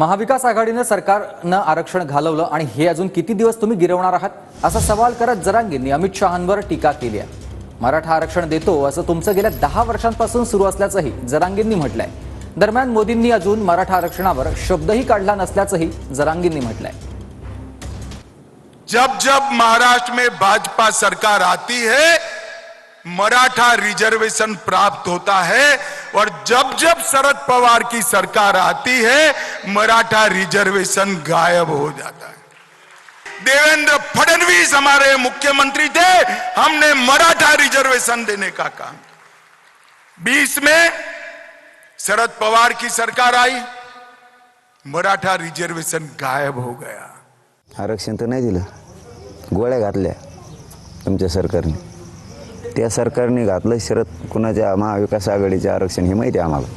महाविकास आघाडीने सरकारनं आरक्षण घालवलं आणि हे अजून किती दिवस तुम्ही गिरवणार आहात असा सवाल करत जरांगेंनी अमित शहांवर टीका केली आहे। मराठा आरक्षण देतो असं तुमचं गेल्या 10 वर्षांपासून सुरू असल्याचंही जरांगेंनी म्हटलंय। दरम्यान मोदींनी अजून मराठा आरक्षणावर शब्दही काढला नसल्याचंही जरांगेंनी म्हटलंय। जब जब महाराष्ट्र में भाजपा सरकार आती है मराठा रिजर्वेशन प्राप्त होता है और जब जब शरद पवार की सरकार आती है मराठा रिजर्वेशन गायब हो जाता है। देवेंद्र फडणवीस हमारे मुख्यमंत्री थे, हमने मराठा रिजर्वेशन देने का काम। 20 में शरद पवार की सरकार आई, मराठा रिजर्वेशन गायब हो गया। आरक्षण तर नाही दिलं, गोळ्या घातल्या तुमच्या सरकारने। त्या सरकारने घातलं शरद कुणाच्या महाविकास आघाडीचे आरक्षण हे माहिती आहे आम्हाला।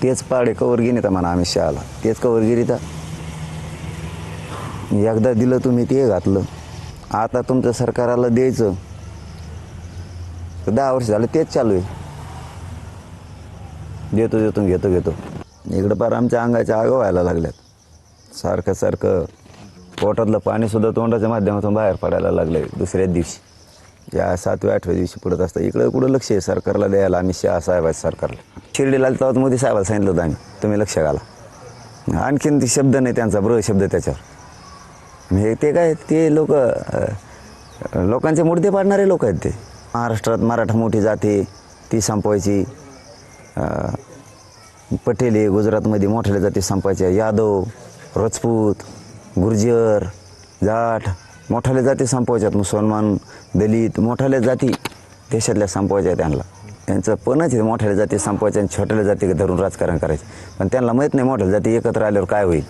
तेच पाडे कवर घेणे तर म्हणा अमित शहाला, तेच कवर गिरीता एकदा दिलं तुम्ही ते घातलं। आता तुमचं सरकारला द्यायचं 10 वर्ष झालं तेच चालू आहे। देतो देतो घेतो घेतो इकडं पार आमच्या अंगाच्या आग व्हायला लागल्यात। सारखं सारखं पोटातलं पाणीसुद्धा तोंडाच्या माध्यमातून बाहेर पडायला लागलं दुसऱ्याच दिवशी। या 7व्या 8व्या दिवशी पडत असतं इकडं कुठं लक्ष आहे सरकारला द्यायला अमित शहा साहेबाच्या सरकारला। शिर्डीला तेव्हा मोदी साहेबाला सांगितलं होतं आम्ही तुम्ही लक्ष घाला। आणखीन ती शब्द नाही त्यांचा ब्र शब्द त्याच्यावर। हे ते काय ते लोकांचे मुडदे पाडणारे लोक आहेत ते। महाराष्ट्रात मराठा मोठी जाती ती संपवायची, पटेले गुजरातमध्ये मोठ्या जाती संपायच्या, यादव राजपूत गुर्जर जाट मोठाल्या जाती संपवायच्यात, मुसलमान दलित मोठाल्या जाती देशातल्या संपवायच्या त्यांना। त्यांचं पणच मोठ्या जाती संपवायच्या आणि छोट्याल्या जाती धरून राजकारण करायचं। पण त्यांना माहीत नाही मोठ्या जाती एकत्र आल्यावर काय होईल।